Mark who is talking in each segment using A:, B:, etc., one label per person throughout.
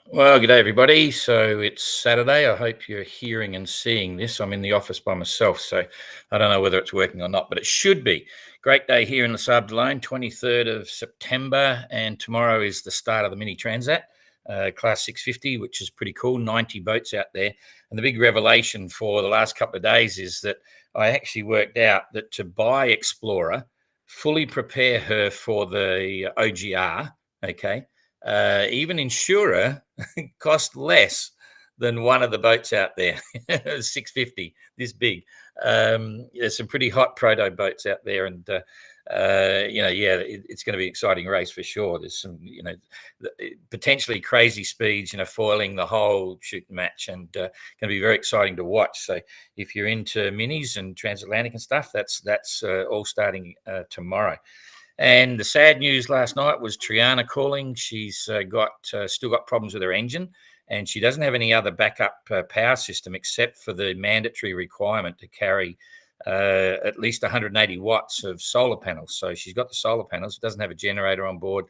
A: Well, good day, everybody. So it's Saturday. I hope you're hearing and seeing this. I'm in the office by myself, so I don't know whether it's working or not, but it should be. Great day here in the Sable Lane, 23rd of September, and tomorrow is the start of the Mini Transat, Class 650, which is pretty cool. 90 boats out there. And the big revelation for the last couple of days is that I actually worked out that to buy Explorer, fully prepare her for the OGR, okay, even insurer cost less than one of the boats out there. 650, this big. There's some pretty hot proto boats out there, and yeah, it's going to be an exciting race for sure. There's some, potentially crazy speeds, foiling the whole shooting match, and going to be very exciting to watch. So if you're into minis and transatlantic and stuff, that's all starting tomorrow. And the sad news last night was Triana calling. She's got still got problems with her engine, and she doesn't have any other backup power system except for the mandatory requirement to carry at least 180 watts of solar panels. So she's got the solar panels, doesn't have a generator on board,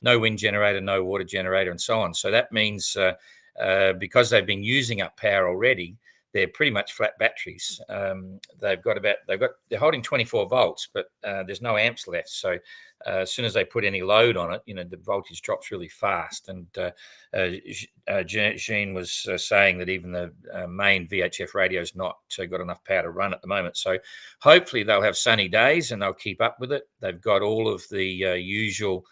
A: no wind generator, no water generator, and so on. So that means because they've been using up power already, they're pretty much flat batteries. They're holding 24 volts, but there's no amps left. So as soon as they put any load on it, the voltage drops really fast. And Jean was saying that even the main VHF radio is not got enough power to run at the moment. So hopefully they'll have sunny days and they'll keep up with it. They've got all of the usual,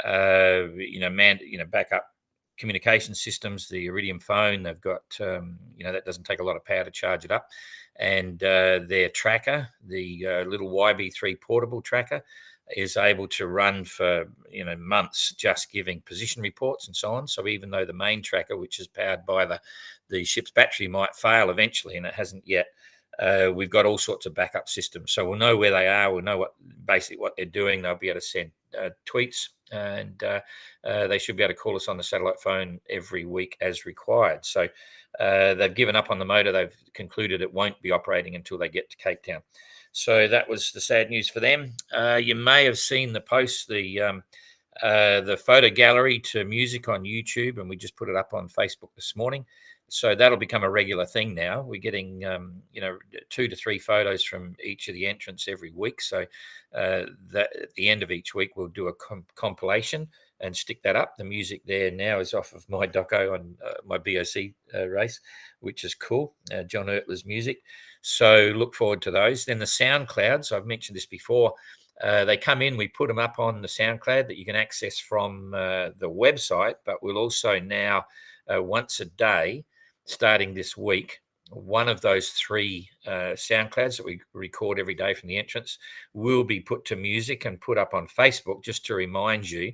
A: backup communication systems, the Iridium phone. They've got, that doesn't take a lot of power to charge it up. And their tracker, the little YB3 portable tracker, is able to run for months, just giving position reports and so on. So even though the main tracker, which is powered by the ship's battery, might fail eventually, and it hasn't yet, we've got all sorts of backup systems. So we'll know where they are. We'll know basically what they're doing. They'll be able to send tweets, and they should be able to call us on the satellite phone every week as required. So they've given up on the motor. They've concluded it won't be operating until they get to Cape Town. So that was the sad news for them. You may have seen the post, the photo gallery to music on YouTube, and we just put it up on Facebook this morning. So that'll become a regular thing now. We're getting, 2 to 3 photos from each of the entrants every week. So that at the end of each week, we'll do a compilation and stick that up. The music there now is off of my doco on my BOC race, which is cool. John Ertler's music. So look forward to those. Then the SoundClouds, I've mentioned this before. They come in, we put them up on the SoundCloud that you can access from the website, but we'll also now, once a day, starting this week, one of those 3 SoundClouds that we record every day from the entrance will be put to music and put up on Facebook just to remind you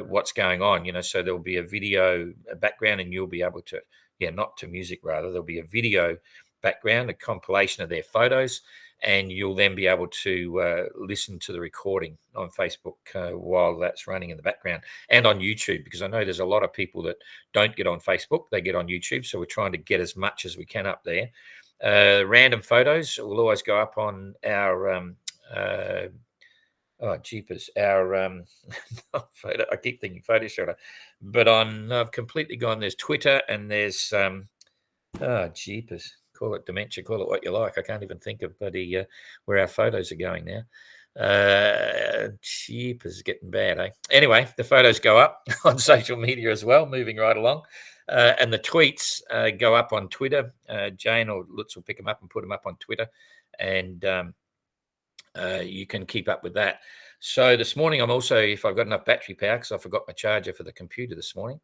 A: what's going on. So there'll be a video background, and you'll be able to, not to music rather, there'll be a video background, a compilation of their photos, and you'll then be able to listen to the recording on Facebook while that's running in the background, and on YouTube, because I know there's a lot of people that don't get on Facebook, they get on YouTube. So we're trying to get as much as we can up there. Random photos will always go up on our our photo. I keep thinking photo shutter, but I've completely gone. There's Twitter, and there's jeepers. Call it dementia, call it what you like. I can't even think of where our photos are going now. Jeepers, getting bad, eh? Anyway, the photos go up on social media as well, moving right along. And the tweets go up on Twitter. Jane or Lutz will pick them up and put them up on Twitter. And you can keep up with that. So this morning, I'm also, if I've got enough battery power, because I forgot my charger for the computer this morning,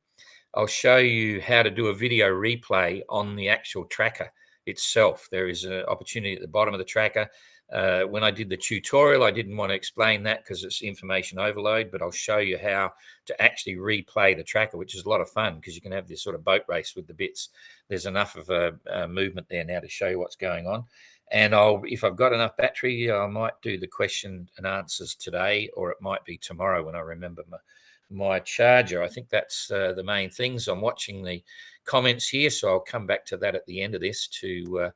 A: I'll show you how to do a video replay on the actual tracker itself. There is an opportunity at the bottom of the tracker. When I did the tutorial, I didn't want to explain that because it's information overload, but I'll show you how to actually replay the tracker, which is a lot of fun because you can have this sort of boat race with the bits. There's enough of a movement there now to show you what's going on. And if I've got enough battery, I might do the question and answers today, or it might be tomorrow when I remember my charger. I think that's the main things. I'm watching the comments here, so I'll come back to that at the end of this to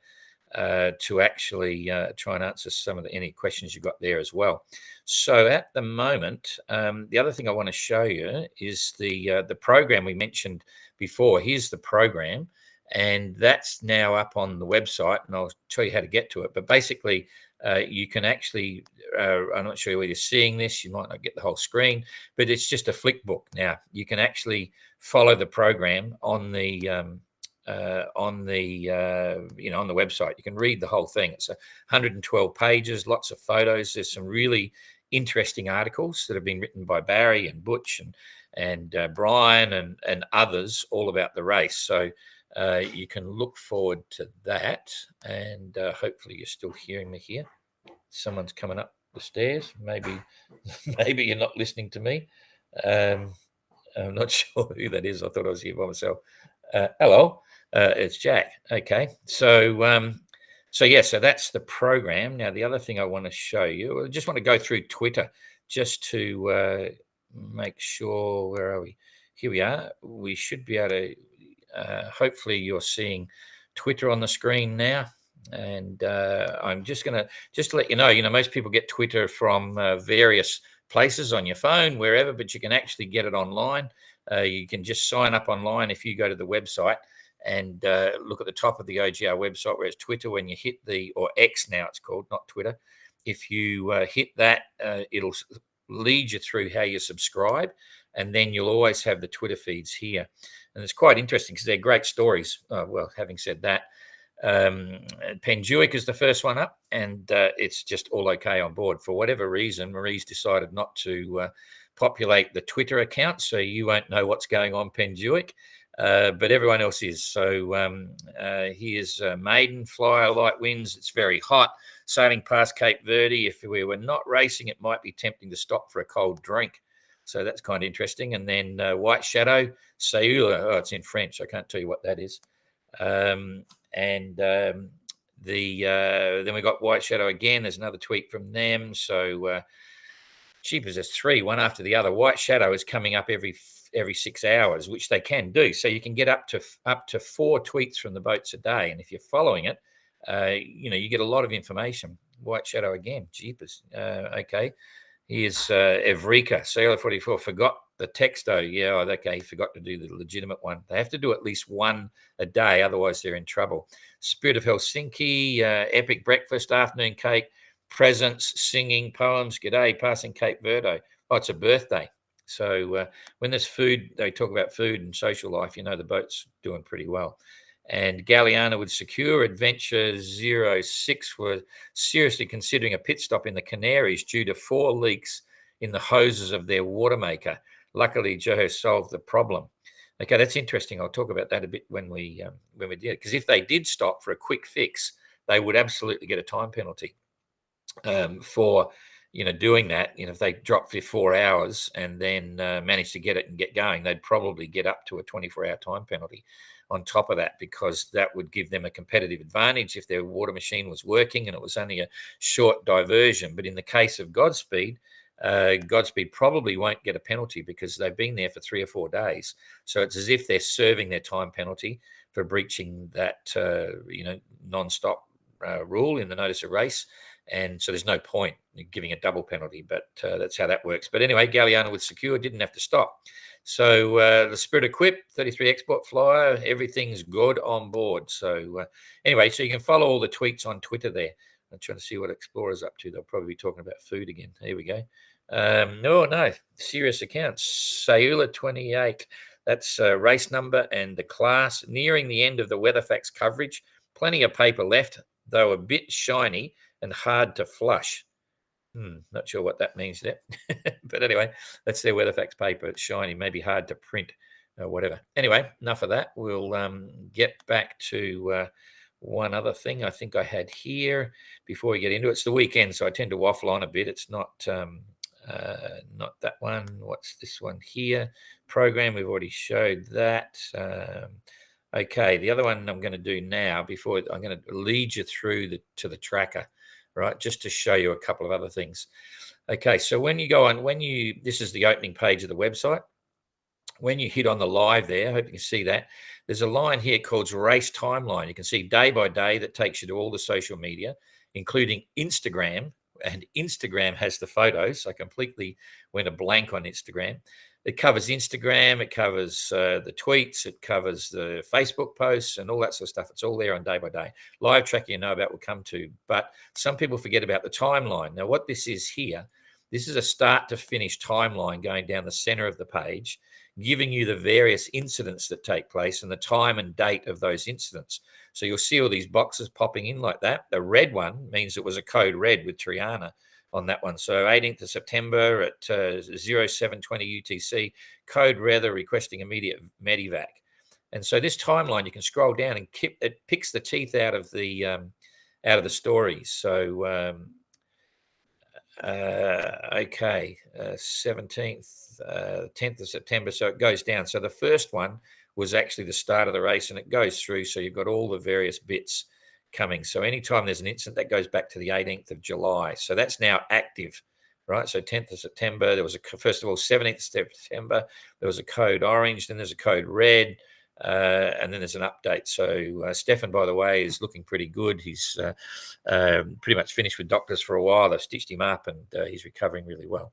A: to actually try and answer some of any questions you've got there as well. So at the moment, the other thing I want to show you is the program we mentioned before. Here's the program, and that's now up on the website, and I'll show you how to get to it. But basically, you can actually, I'm not sure where you're seeing this, you might not get the whole screen, but it's just a flick book. Now, you can actually follow the program on the on the website. You can read the whole thing. It's 112 pages, lots of photos. There's some really interesting articles that have been written by Barry and Butch and Brian and others all about the race. So you can look forward to that. And hopefully you're still hearing me here. Someone's coming up the stairs. Maybe you're not listening to me. I'm not sure who that is. I thought I was here by myself. Hello, it's Jack. Okay, so so that's the program. Now, the other thing I want to show you, I just want to go through Twitter just to make sure. Where are we? Here we are. We should be able to. Hopefully, you're seeing Twitter on the screen now. And I'm just going to let you know, most people get Twitter from various places on your phone, wherever, but you can actually get it online. You can just sign up online if you go to the website and look at the top of the OGR website where it's Twitter. When you hit or X now it's called, not Twitter. If you hit that, it'll lead you through how you subscribe, and then you'll always have the Twitter feeds here. And it's quite interesting because they're great stories. Well, having said that, Penjuic is the first one up, and it's just all okay on board. For whatever reason, Marie's decided not to populate the Twitter account, so you won't know what's going on Penjuic, but everyone else is. So here's Maiden, Flyer, light winds. It's very hot, sailing past Cape Verde. If we were not racing, it might be tempting to stop for a cold drink. So that's kind of interesting. And then White Shadow, Sayula. Oh, it's in French. I can't tell you what that is. Then we got White Shadow again. There's another tweet from them. So cheapers, there's three, one after the other. White Shadow is coming up every 6 hours, which they can do. So you can get up to 4 tweets from the boats a day, and if you're following it, you get a lot of information. White Shadow again, jeepers. Okay. Here's Evrika, Sailor 44, forgot the texto. Yeah, okay, forgot to do the legitimate one. They have to do at least one a day, otherwise they're in trouble. Spirit of Helsinki, epic breakfast, afternoon cake, presents, singing, poems, g'day, passing Cape Verde. Oh, it's a birthday. So when there's food, they talk about food and social life, the boat's doing pretty well. And Galliana with Secure Adventure 06 were seriously considering a pit stop in the Canaries due to 4 leaks in the hoses of their water maker. Luckily, Joe solved the problem. Okay, that's interesting. I'll talk about that a bit when we did it, because if they did stop for a quick fix, they would absolutely get a time penalty for doing that. If they dropped for 4 hours and then managed to get it and get going, they'd probably get up to a 24-hour time penalty on top of that, because that would give them a competitive advantage if their water machine was working and it was only a short diversion. But in the case of Godspeed, Godspeed probably won't get a penalty because they've been there for 3 or 4 days. So it's as if they're serving their time penalty for breaching that non-stop rule in the notice of race. And so there's no point in giving a double penalty, but that's how that works. But anyway, Galliana with Secure didn't have to stop. So the Spirit Equip, 33 export flyer, everything's good on board. So anyway, so you can follow all the tweets on Twitter there. I'm trying to see what Explorer's up to. They'll probably be talking about food again. Here we go. No, serious accounts. Sayula 28, that's race number and the class. Nearing the end of the Weatherfax coverage. Plenty of paper left, though a bit shiny and hard to flush. Not sure what that means there. But anyway, that's their Weatherfax paper. It's shiny, maybe hard to print, whatever. Anyway, enough of that. We'll get back to one other thing I think I had here before we get into it. It's the weekend, so I tend to waffle on a bit. It's not that one. What's this one here? Program, we've already showed that. Okay, the other one I'm going to do now, before I'm going to lead you through to the tracker, right, just to show you a couple of other things. Okay, so when you go on, this is the opening page of the website. when you hit on the live there, I hope you can see that. There's a line here called race timeline. You can see day by day that takes you to all the social media, including Instagram. And Instagram has the photos. I completely went a blank on Instagram. It covers Instagram, it covers the tweets, it covers the Facebook posts and all that sort of stuff. It's all there on day by day. Live tracking you know about will come to, but some people forget about the timeline. Now, what this is here, this is a start to finish timeline going down the center of the page, giving you the various incidents that take place and the time and date of those incidents. So you'll see all these boxes popping in like that. The red one means it was a code red with Triana on that one. So 18th of September at 0720 UTC, code red requesting immediate Medivac. And so this timeline, you can scroll down and it picks the teeth out of the stories. So okay, 17th, 10th of September. So it goes down. So the first one was actually the start of the race and it goes through. So you've got all the various bits coming. So anytime there's an incident, that goes back to the 18th of July. So that's now active, right? So 10th of September, there was first of all, 17th of September, there was a code orange, then there's a code red. And then there's an update. So Stefan, by the way, is looking pretty good. He's pretty much finished with doctors for a while. They've stitched him up and he's recovering really well.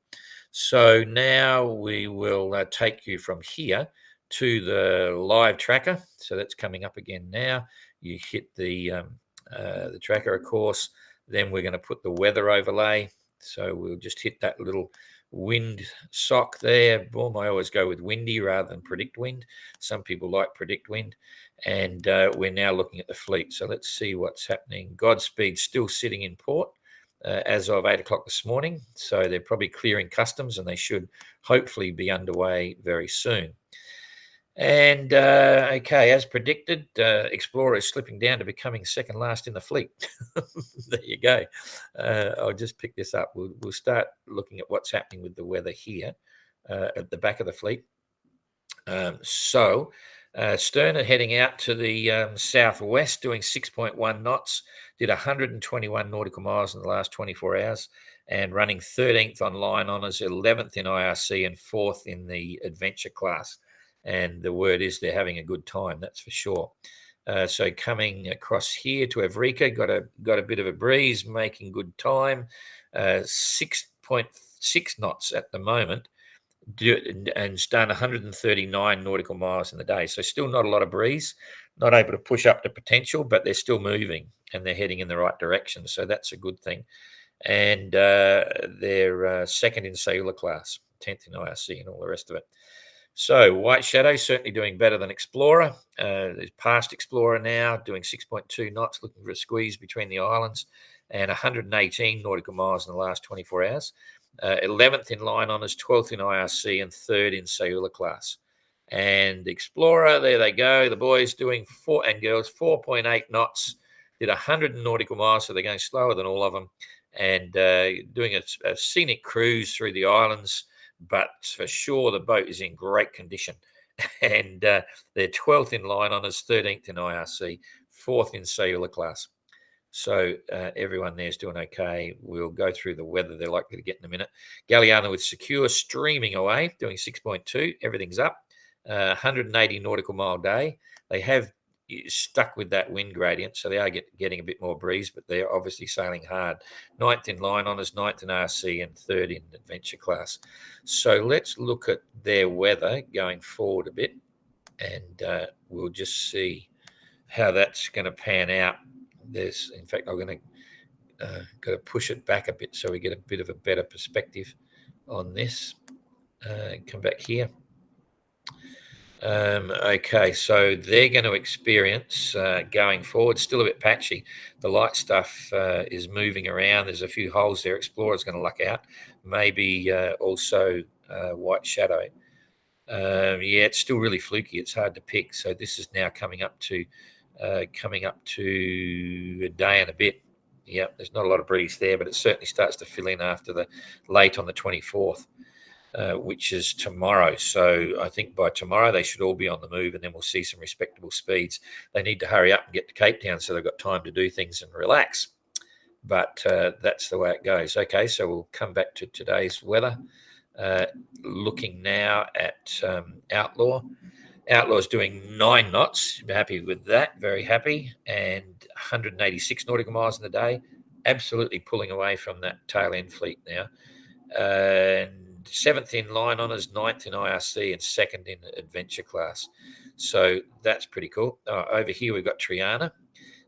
A: So now we will take you from here to the live tracker. So that's coming up again now. You hit the tracker, of course. Then we're going to put the weather overlay. So we'll just hit that little wind sock there. Boom, I always go with windy rather than predict wind. Some people like predict wind. And we're now looking at the fleet. So let's see what's happening. Godspeed still sitting in port as of 8 o'clock this morning. So they're probably clearing customs and they should hopefully be underway very soon. And okay, as predicted, Explorer is slipping down to becoming second last in the fleet. There you go. I'll just pick this up. We'll start looking at what's happening with the weather here at the back of the fleet. Stern are heading out to the southwest, doing 6.1 knots, did 121 nautical miles in the last 24 hours, and running 13th on line honours, 11th in IRC, and 4th in the adventure class. And the word is they're having a good time, that's for sure. So coming across here to Evrika, got a bit of a breeze, making good time, 6.6 knots at the moment, and it's done 139 nautical miles in the day. So still not a lot of breeze, not able to push up to potential, but they're still moving and they're heading in the right direction. So that's a good thing. And they're second in cellular class, 10th in IRC and all the rest of it. So White Shadow certainly doing better than Explorer. There's past Explorer now, doing 6.2 knots, looking for a squeeze between the islands, and 118 nautical miles in the last 24 hours. 11th in line honours, 12th in IRC, and 3rd in cellular class. And Explorer, there they go. The boys doing and girls 4.8 knots, did 100 nautical miles, so they're going slower than all of them, and doing a scenic cruise through the islands. But for sure, the boat is in great condition. And they're 12th in line honours, 13th in IRC, 4th in cellular class. So everyone there is doing okay. We'll go through the weather they're likely to get in a minute. Galliano with Secure streaming away, doing 6.2. Everything's up. 180 nautical mile day. They have stuck with that wind gradient, so they are getting a bit more breeze, but they're obviously sailing hard. 9th in line honours, 9th in RC, and 3rd in adventure class. So let's look at their weather going forward a bit, and we'll just see how that's going to pan out. In fact, I'm going to push it back a bit so we get a bit of a better perspective on this. Come back here. Okay, so they're going to experience going forward, still a bit patchy. The light stuff is moving around. There's a few holes there. Explorer's going to luck out. Maybe also White Shadow. Yeah, it's still really fluky. It's hard to pick. So this is now coming up to a day and a bit. Yeah, there's not a lot of breeze there, but it certainly starts to fill in after the late on the 24th. Which is tomorrow. So I think by tomorrow they should all be on the move, and then we'll see some respectable speeds. They need to hurry up and get to Cape Town so they've got time to do things and relax. But that's the way it goes. Okay, so we'll come back to today's weather. Looking now at Outlaw. Outlaw's doing 9 knots. Happy with that. Very happy. And 186 nautical miles in the day. Absolutely pulling away from that tail end fleet now. And 7th in line honours, 9th in IRC, and 2nd in adventure class. So that's pretty cool. Over here, we've got Triana.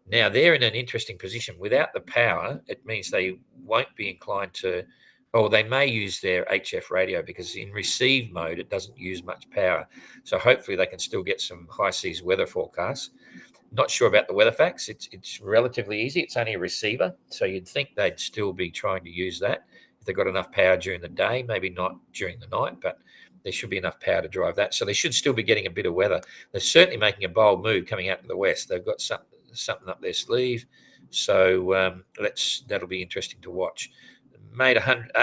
A: Now, they're in an interesting position. Without the power, it means they won't be inclined to, or they may use their HF radio, because in receive mode, it doesn't use much power. So hopefully they can still get some high seas weather forecasts. Not sure about the weather facts. It's relatively easy. It's only a receiver. So you'd think they'd still be trying to use that if they've got enough power during the day, maybe not during the night, but there should be enough power to drive that. So they should still be getting a bit of weather. They're certainly making a bold move coming out to the west. They've got something up their sleeve. So that'll be interesting to watch. Made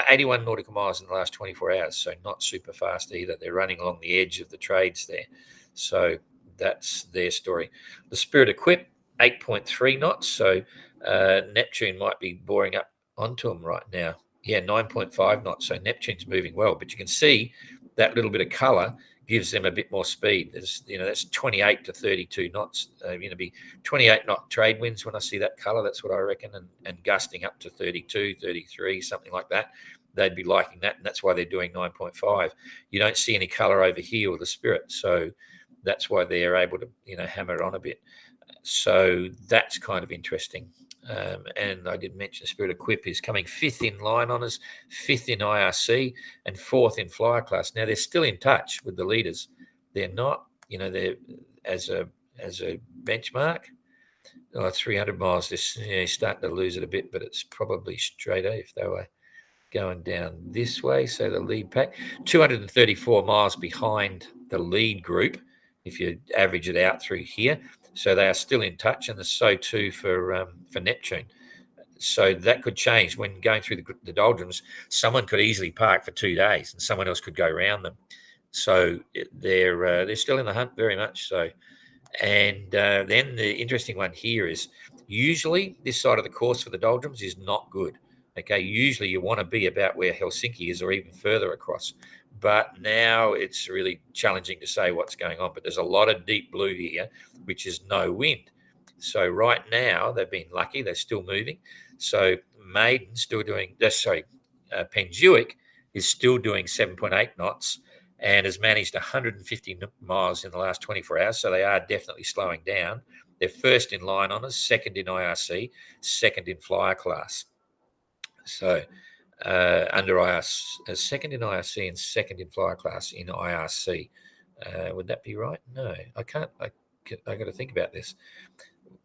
A: 81 nautical miles in the last 24 hours, so not super fast either. They're running along the edge of the trades there. So that's their story. The Spirit Equip, 8.3 knots. So Neptune might be boring up onto them right now. Yeah, 9.5 knots. So Neptune's moving well, but you can see that little bit of color gives them a bit more speed. There's, that's 28 to 32 knots. Be 28 knot trade winds when I see that color. That's what I reckon, and gusting up to 32, 33, something like that. They'd be liking that, and that's why they're doing 9.5. You don't see any color over here with the Spirit, so that's why they're able to, hammer it on a bit. So that's kind of interesting. And I did mention Spirit Equip is coming 5th in line honours, 5th in IRC, and 4th in flyer class. Now they're still in touch with the leaders. They're not, they're as a benchmark. 300 miles. They're starting to lose it a bit, but it's probably straighter if they were going down this way. So the lead pack, 234 miles behind the lead group, if you average it out through here. So they are still in touch, and so too for Neptune. So that could change when going through the doldrums. Someone could easily park for 2 days, and someone else could go around them. So they're still in the hunt very much so. And then the interesting one here is usually this side of the course for the doldrums is not good. Okay, usually you want to be about where Helsinki is or even further across. But now it's really challenging to say what's going on. But there's a lot of deep blue here, which is no wind. So right now they've been lucky. They're still moving. So Maiden's still doing, Penjuic is still doing 7.8 knots and has managed 150 miles in the last 24 hours. So they are definitely slowing down. They're 1st in line honours, 2nd in IRC, 2nd in flyer class. So under IRC, 2nd in IRC and 2nd in flyer class in IRC. Would that be right? No, I can't. I got to think about this.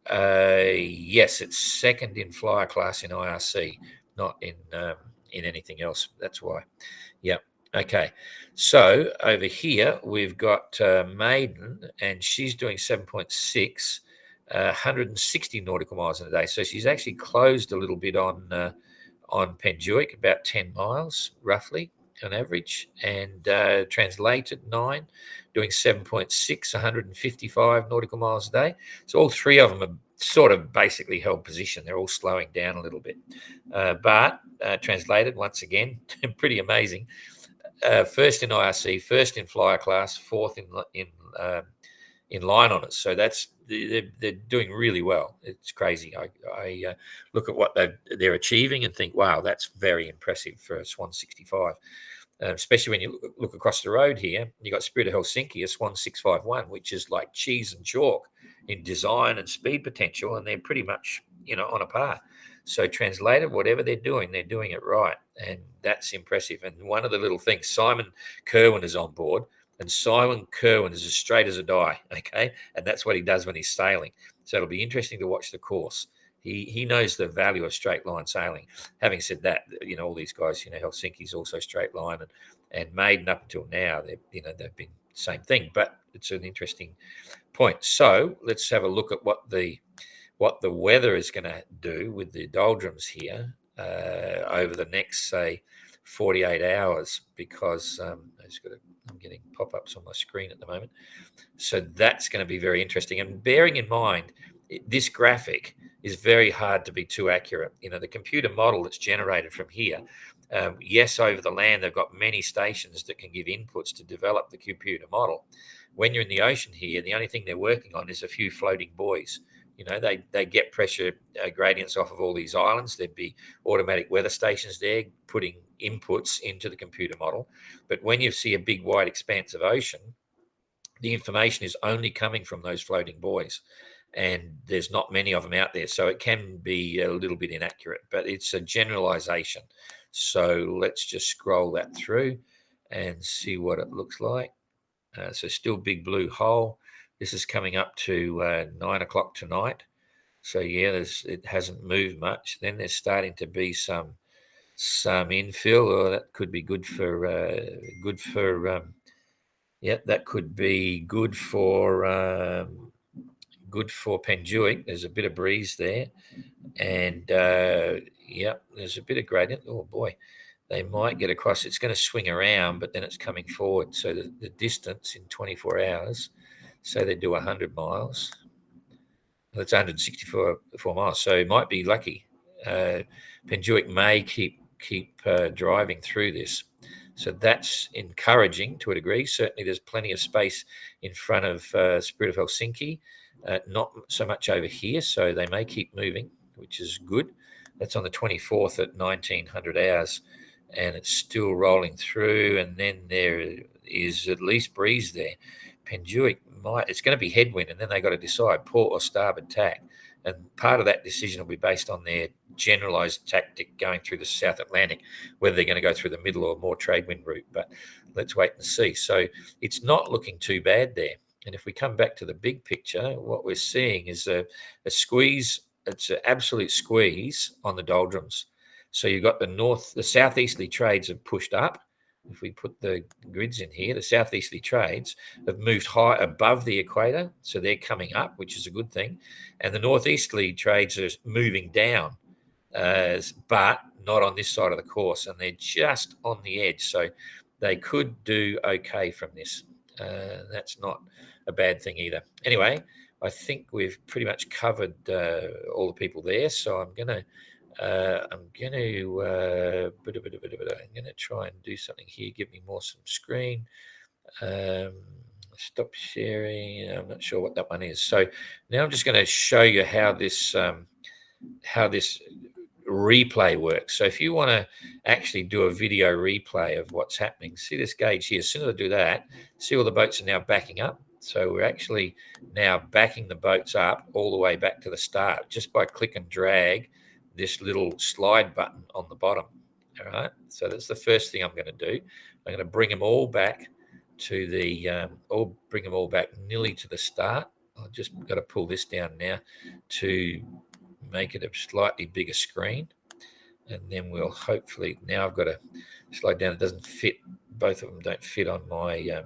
A: Yes, it's 2nd in flyer class in IRC, not in anything else. That's why. Yep. Okay. So over here we've got Maiden, and she's doing 7.6, 160 nautical miles in a day. So she's actually closed a little bit on Penjuic, about 10 miles roughly on average, and translated 9, doing 7.6, 155 nautical miles a day. So all three of them are sort of basically held position. They're all slowing down a little bit. But translated, once again, pretty amazing. 1st in IRC, 1st in flyer class, 4th in line on it. So they're doing really well. It's crazy. I look at what they're achieving and think, wow, that's very impressive for a Swan 65. Especially when you look across the road here, you got Spirit of Helsinki, a Swan 651, which is like cheese and chalk in design and speed potential, and they're pretty much on a par. So translated, whatever they're doing it right, and that's impressive. And one of the little things, Simon Kerwin is on board. And Simon Kerwin is as straight as a die, okay? And that's what he does when he's sailing. So it'll be interesting to watch the course. He knows the value of straight line sailing. Having said that, all these guys, Helsinki's also straight line, and Maiden up until now, they've been same thing. But it's an interesting point. So let's have a look at what the weather is going to do with the doldrums here over the next, say, 48 hours, because I'm getting pop-ups on my screen at the moment. So that's going to be very interesting. And bearing in mind, this graphic is very hard to be too accurate. The computer model that's generated from here Yes, over the land, they've got many stations that can give inputs to develop the computer model. When you're in the ocean here, the only thing they're working on is a few floating buoys. They get pressure gradients off of all these islands. There'd be automatic weather stations there putting inputs into the computer model. But when you see a big, wide expanse of ocean, the information is only coming from those floating buoys, and there's not many of them out there, so it can be a little bit inaccurate, but it's a generalization. So let's just scroll that through and see what it looks like. So still big blue hole. This is coming up to 9 o'clock tonight. So yeah, it hasn't moved much. Then there's starting to be some infill, or that could be yeah, that could be good for Penjuic. There's a bit of breeze there, and yeah, there's a bit of gradient. Oh boy, they might get across. It's going to swing around, but then it's coming forward. So the distance in 24 hours, so they do 100 miles. That's 164 miles. So it might be lucky. Penjuic may keep driving through this. So that's encouraging to a degree. Certainly, there's plenty of space in front of Spirit of Helsinki, not so much over here. So they may keep moving, which is good. That's on the 24th at 1900 hours, and it's still rolling through. And then there is at least breeze there. Penjuic it's going to be headwind, and then they got to decide port or starboard tack. And part of that decision will be based on their generalized tactic going through the South Atlantic, whether they're going to go through the middle or more trade wind route. But let's wait and see. So it's not looking too bad there. And if we come back to the big picture, what we're seeing is a squeeze. It's an absolute squeeze on the doldrums. So you've got the southeasterly trades have pushed up. If we put the grids in here, the southeasterly trades have moved high above the equator, so they're coming up, which is a good thing. And the northeasterly trades are moving down, but not on this side of the course, and they're just on the edge. So they could do okay from this. That's not a bad thing either. Anyway, I think we've pretty much covered all the people there, so I'm going to try and do something here. Give me more some screen. Stop sharing. I'm not sure what that one is. So now I'm just going to show you how this replay works. So if you want to actually do a video replay of what's happening, see this gauge here. As soon as I do that, see all the boats are now backing up. So we're actually now backing the boats up all the way back to the start just by click and drag this little slide button on the bottom. All right. So that's the first thing I'm going to do. I'm going to bring them all back to bring them all back nearly to the start. I've just got to pull this down now to make it a slightly bigger screen, and then we'll hopefully, now I've got to slide down. It doesn't fit. Both of them don't fit on my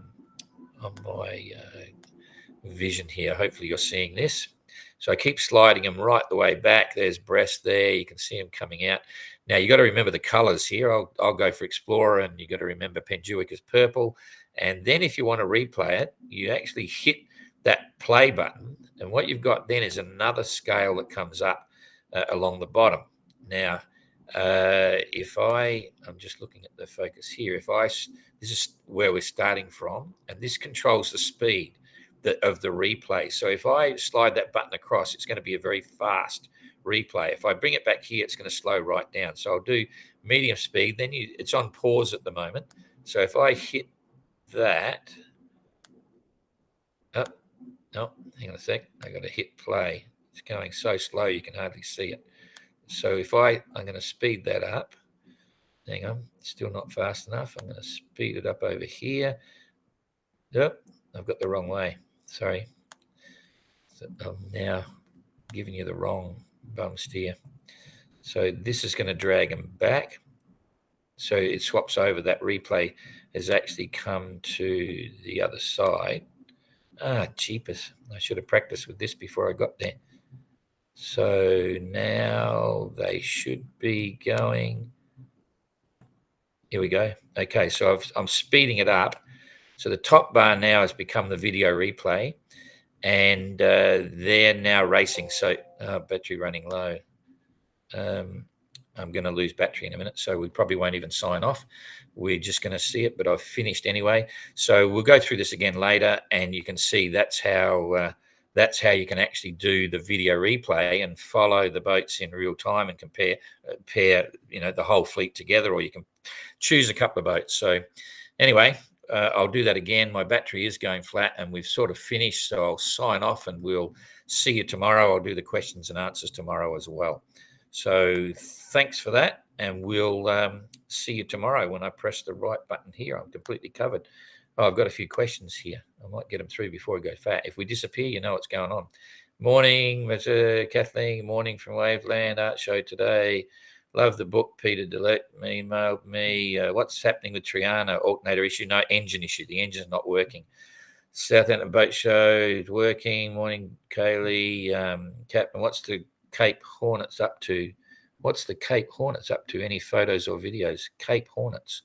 A: vision here. Hopefully you're seeing this. So I keep sliding them right the way back. There's breast there. You can see them coming out. Now you got to remember the colors here. I'll go for Explorer, and you got to remember Penjuic is purple. And then if you want to replay it, you actually hit that play button, and what you've got then is another scale that comes up along the bottom. Now, I'm just looking at the focus here. This is where we're starting from, and this controls the speed of the replay. So if I slide that button across, it's going to be a very fast replay. If I bring it back here, it's going to slow right down. So I'll do medium speed. Then it's on pause at the moment. So if I hit that, oh, no, hang on a sec. I got to hit play. It's going so slow you can hardly see it. So if I'm going to speed that up. Hang on, still not fast enough. I'm going to speed it up over here. Yep, I've got the wrong way. Sorry. So I'm now giving you the wrong bum steer. So this is going to drag them back. So it swaps over. That replay has actually come to the other side. Jeepers. I should have practiced with this before I got there. So now they should be going. Here we go. Okay, so I'm speeding it up. So the top bar now has become the video replay, and they're now racing. So battery running low. I'm going to lose battery in a minute, so we probably won't even sign off. We're just going to see it, but I've finished anyway. So we'll go through this again later, and you can see that's how you can actually do the video replay and follow the boats in real time and compare the whole fleet together, or you can choose a couple of boats. So anyway, I'll do that again. My battery is going flat and we've sort of finished, so I'll sign off and we'll see you tomorrow. I'll do the questions and answers tomorrow as well. So thanks for that, and we'll see you tomorrow when I press the right button here. I'm completely covered. Oh, I've got a few questions here. I might get them through before I go fat. If we disappear, you know what's going on. Morning, Mr. Kathleen. Morning from Waveland Art Show today. Love the book. Peter Dillette emailed me. What's happening with Triana? Alternator issue? No, engine issue. The engine's not working. Southampton Boat Show is working. Morning, Kaylee. Captain, what's the Cape Hornets up to? What's the Cape Hornets up to? Any photos or videos? Cape Hornets.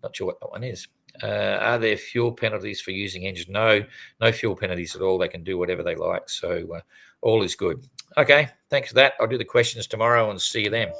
A: Not sure what that one is. Are there fuel penalties for using engines? No fuel penalties at all. They can do whatever they like. So all is good. Okay, thanks for that. I'll do the questions tomorrow and see you then.